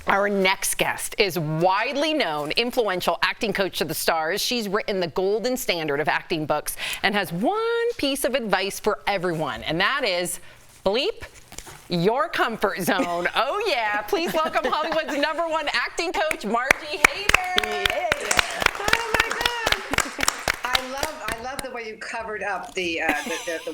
Our next guest is widely known, influential acting coach to the stars. She's written the golden standard of acting books and has one piece of advice for everyone, and that is bleep your comfort zone. Oh yeah, please welcome Hollywood's #1 acting coach, Margie Haber. Yeah. Oh my God. I love the way you covered up the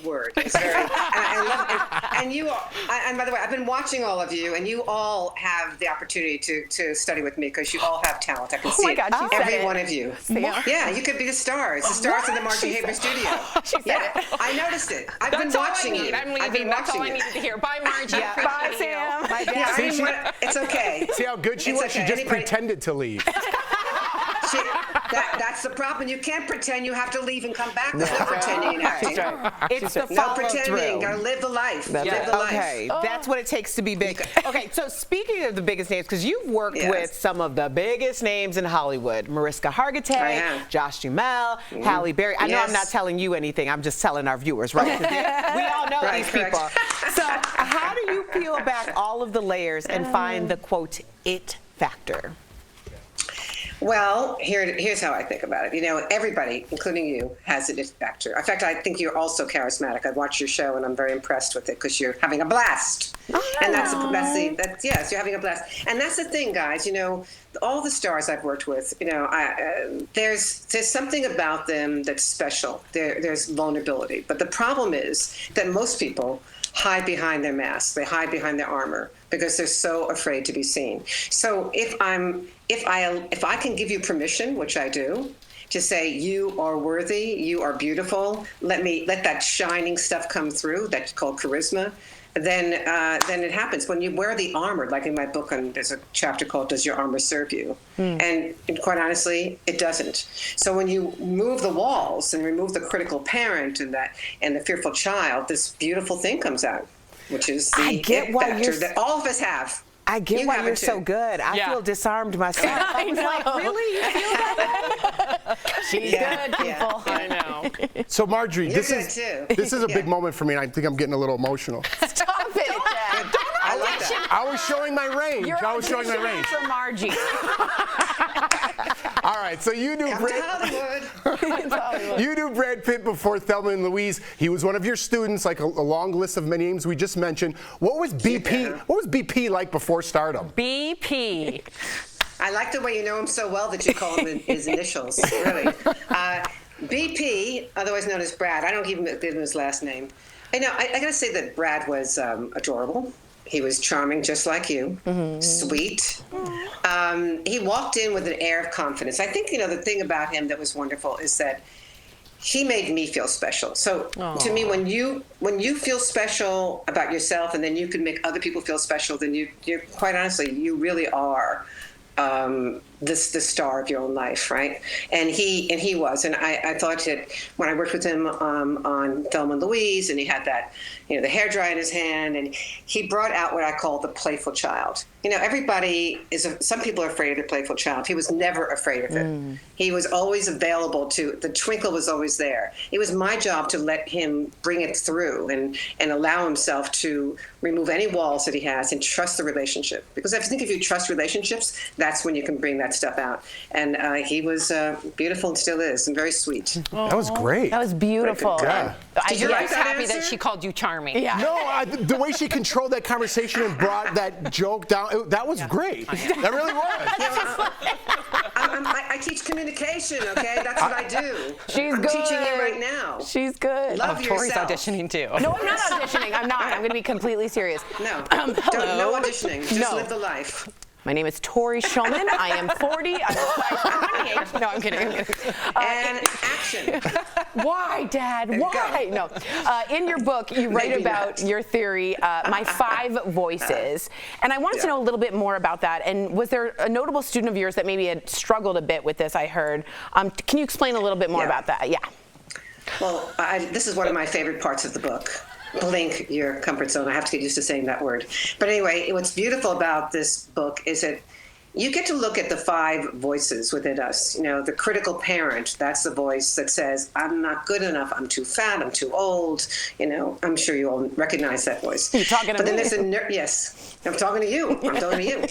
word. It's very, I love it. And you all, and by the way, I've been watching all of you, and you all have the opportunity to study with me because you all have talent. I can see it. Every one of you. Yeah, you could be the stars in the Margie Haber studio. I noticed it. I've been watching you. I'm leaving. That's all I needed to hear. Bye, Margie. Bye, Sam. It's okay. See how good she was? She just pretended to leave. That's the problem. You can't pretend. You have to leave and come back. There's no pretending and acting. It's the no pretending. Gotta live the life. Live the life. Okay, that's what it takes to be big. Okay, so speaking of the biggest names, because you've worked with some of the biggest names in Hollywood, Mariska Hargitay, Josh Duhamel, Halle Berry. I know I'm not telling you anything. I'm just telling our viewers, right? We all know these people. So how do you peel back all of the layers and find the, quote, it factor? Well, here's how I think about it. You know, everybody, including you, has an it factor. In fact, I think you're also charismatic. I watch your show, and I'm very impressed with it because you're having a blast. And yes, you're having a blast. And that's the thing, guys. You know, all the stars I've worked with, you know, there's something about them that's special. There's vulnerability. But the problem is that most people hide behind their masks. They hide behind their armor because they're so afraid to be seen. So if I can give you permission, which I do, to say you are worthy, you are beautiful, let that shining stuff come through, that's called charisma, then it happens. When you wear the armor, like in my book, there's a chapter called "Does Your Armor Serve You?" And quite honestly, it doesn't. So when you move the walls and remove the critical parent and the fearful child, this beautiful thing comes out, which is the it factor that all of us have. I get why you're so good. I feel disarmed myself. I was like, really? You feel that? She's good, people. I know. So Margie, this is a big moment for me, and I think I'm getting a little emotional. Stop it, Dad. I like that. I was showing my range. I was showing my range. For Margie. All right, so you knew Brad Pitt before Thelma and Louise. He was one of your students, like a long list of many names we just mentioned. What was BP? What was BP like before stardom? BP. I like the way you know him so well that you call him his initials. Really, BP, otherwise known as Brad. I don't even give him his last name. I gotta say that Brad was adorable. He was charming, just like you, sweet. He walked in with an air of confidence. I think, the thing about him that was wonderful is that he made me feel special. So to me, when you feel special about yourself and then you can make other people feel special, then you're quite honestly, you really are the star of your own life, right? And he was, and I thought that when I worked with him on Thelma and Louise, and he had that, the hairdryer in his hand, and he brought out what I call the playful child. Some people are afraid of the playful child. He was never afraid of it. He was always available the twinkle was always there. It was my job to let him bring it through and allow himself to remove any walls that he has and trust the relationship. Because I think if you trust relationships, that's when you can bring that stuff out. And he was beautiful and still is, and very sweet. That was great. That was beautiful. Yeah. I was happy that she called you charming. Yeah. No, the way she controlled that conversation and brought that joke down, that was great. That really was. I teach communication, okay? That's what I do. I'm teaching you right now. She's good. Love yourself. Tori's auditioning too. No, I'm not auditioning. I'm not. I'm going to be completely serious. No. Hello. No auditioning. Just live the life. My name is Tori Shulman. I am 40. I'm 28. No, I'm kidding. And action. Why, Dad? Why? No. In your book, you write about your theory, My 5 Voices. And I wanted to know a little bit more about that. And was there a notable student of yours that maybe had struggled a bit with this, I heard? Can you explain a little bit more about that? Yeah. Well, this is one of my favorite parts of the book. Blink your comfort zone. I have to get used to saying that word. But anyway, what's beautiful about this book is that you get to look at the 5 voices within us. The critical parent, that's the voice that says, I'm not good enough, I'm too fat, I'm too old. I'm sure you all recognize that voice. You're talking to me. Then there's yes, I'm talking to you. I'm talking to you.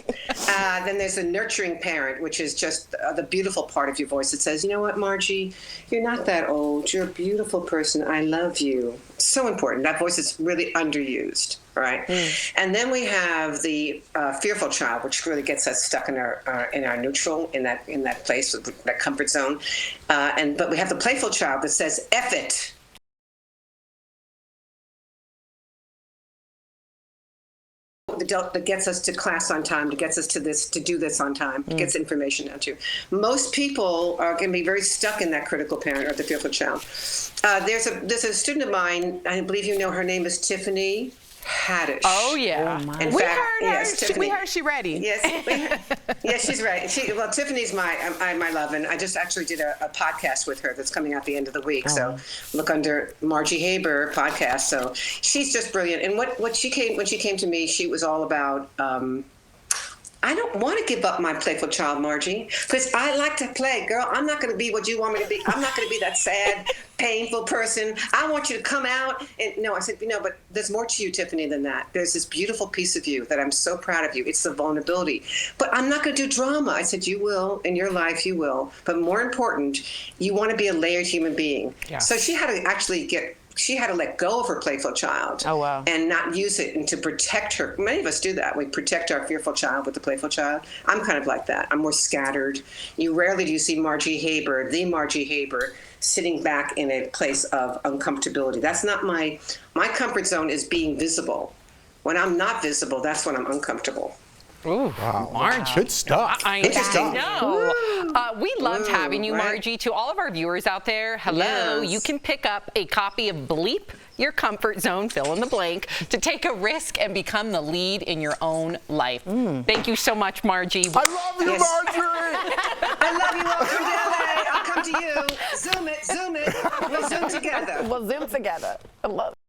Then there's the nurturing parent, which is just the beautiful part of your voice that says, you know what, Margie, you're not that old. You're a beautiful person. I love you. It's so important. That voice is really underused, right? And then we have the fearful child, which really gets us stuck in our neutral, in that place, that comfort zone. But we have the playful child that says, F it. That gets us to class on time, that gets us to do this on time, gets information out to you. Most people are going to be very stuck in that critical parent or the fearful child. There's a student of mine, I believe you know her name is Tiffany Haddish. Oh, yeah. We heard her. She ready. Yes, she's ready. Tiffany's my love, and I just actually did a podcast with her that's coming out the end of the week. So look under Margie Haber podcast. So she's just brilliant. And when she came to me, she was all about. I don't want to give up my playful child, Margie, because I like to play. Girl, I'm not going to be what you want me to be. I'm not going to be that sad, painful person. I want you to come out. And no, I said, but there's more to you, Tiffany, than that. There's this beautiful piece of you that I'm so proud of you. It's the vulnerability. But I'm not going to do drama. I said, you will. In your life, you will. But more important, you want to be a layered human being. Yeah. So she had to let go of her playful child. Oh, wow. And not use it and to protect her. Many of us do that. We protect our fearful child with the playful child. I'm kind of like that. I'm more scattered. Rarely do you see Margie Haber, the Margie Haber, sitting back in a place of uncomfortability. That's not my comfort zone is being visible. When I'm not visible, that's when I'm uncomfortable. Ooh, wow, Margie. Good stuff. I know. We loved having you, Margie. To all of our viewers out there, hello. Yes. You can pick up a copy of Bleep Your Comfort Zone, fill in the blank, to take a risk and become the lead in your own life. Thank you so much, Margie. I love you, Marjorie. I love you. Welcome to LA. I'll come to you. Zoom it. We'll Zoom together. We'll Zoom together. I love it.